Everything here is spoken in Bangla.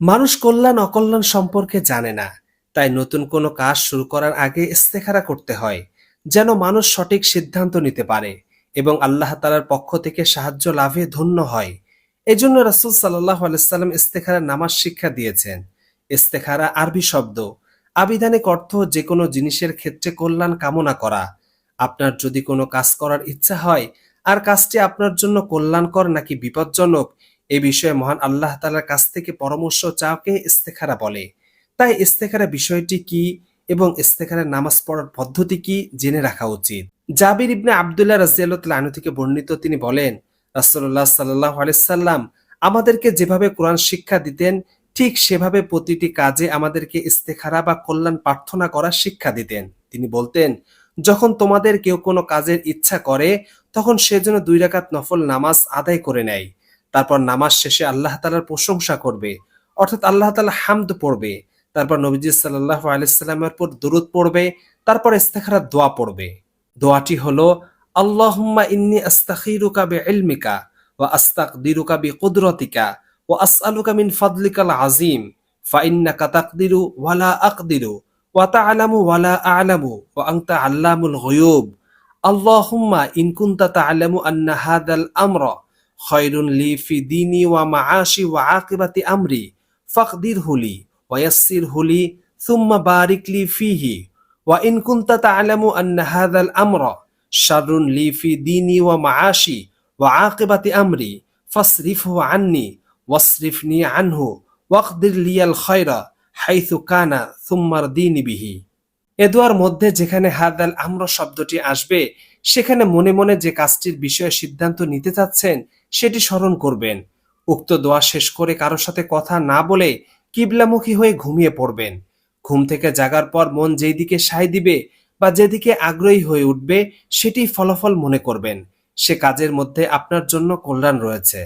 মানুষ কল্যাণ অকল্যাণ সম্পর্কে জানে না, তাই নতুন কোনো কাজ শুরু করার আগে ইস্তেখারা করতে হয়, যেন মানুষ সঠিক সিদ্ধান্ত নিতে পারে এবং আল্লাহ তাআলার পক্ষ থেকে সাহায্য লাভে ধন্য হয়। এজন্য রাসূল সাল্লাল্লাহু আলাইহি সাল্লাম ইস্তেখারার নামাজ শিক্ষা দিয়েছেন। ইস্তেখারা আরবি শব্দ, আবিধানিক অর্থ যে কোনো জিনিসের ক্ষেত্রে কল্যাণ কামনা করা। আপনার যদি কোনো কাজ করার ইচ্ছা হয় আর কাজটি আপনার জন্য কল্যাণকর নাকি বিপজ্জনক, এ বিষয়ে মহান আল্লাহ তাআলার কাছ থেকে পরামর্শ চাওয়াকে ইস্তেখারা বলে। তাই ইস্তেখারা বিষয়টি কি এবং ইস্তেখারার নামাজ পড়ার পদ্ধতি কি জেনে রাখা উচিত। জাবির ইবনে আব্দুল্লাহ রাদিয়াল্লাহু তাআলা আনহু থেকে বর্ণিত, তিনি বলেন, রাসূলুল্লাহ সাল্লাল্লাহু আলাইহি সাল্লাম আমাদেরকে যেভাবে কোরআন শিক্ষা দিতেন, ঠিক সেভাবে প্রতিটি কাজে আমাদেরকে ইস্তেখারা বা কল্যাণ প্রার্থনা করার শিক্ষা দিতেন। তিনি বলতেন, যখন তোমাদের কেউ কোনো কাজের ইচ্ছা করে, তখন সে যেন 2 রাকাত নফল নামাজ আদায় করে নেয়। তারপর নামাজ শেষে আল্লাহ তাআলার প্রশংসা করবে, অর্থাৎ আল্লাহ তাআলা হামদ পড়বে। তারপর নবীজি সাল্লাল্লাহু আলাইহি সাল্লামের উপর দরুদ পড়বে। তারপর ইস্তেখারার দোয়া পড়বে। দোয়াটি হলো, আল্লাহুম্মা ইন্নী আস্তাখিরুকা বিইলমিকা ওয়া আস্তাকদিরুকা বিকুদরতিকা ওয়া আসআলুকা মিন ফাদলিকাল আযীম ফাইন্নাকা তাকদিরু ওয়া লা আকদিরু ওয়া তা'লামু ওয়া লা আ'লামু ওয়া আনতা আল্লামুল গুয়ুব। আল্লাহুম্মা ইন কুনতা তা'লামু আন্না হাযাল আমরা খায়রুন লি ফি দীনি ওয়া মাআশি ওয়া আকিবাতি আমরি ফাকদিরহু লি ওয়া ইয়াসসিরহু লি সুম্মা বারিক লি ফীহি ওয়া ইন কুনতা তা'লামু আন্না হাযাল আমরা শাররুন লি ফি দীনি ওয়া মাআশি ওয়া আকিবাতি আমরি ফাসরিফহু আন্নি ওয়াসরিফনি আনহু ওয়াকদির লিয়াল খায়রা হাইথু কানা সুম্মা রদিনি বিহি। এ দোয়ার মধ্যে যেখানে হাদাল আমর শব্দটি আসবে, সেখানে মনে মনে যে কাজটির বিষয়ে সিদ্ধান্ত নিতে চাচ্ছেন সেটি স্মরণ করবেন। উক্ত দোয়া শেষ করে কারোর সাথে কথা না বলে কিবলামুখী হয়ে ঘুমিয়ে পড়বেন। ঘুম থেকে জাগার পর মন যেই দিকে সায় দিবে বা যেদিকে আগ্রহী হয়ে উঠবে, সেটি ফলাফল মনে করবেন। সে কাজের মধ্যে আপনার জন্য কল্যাণ রয়েছে।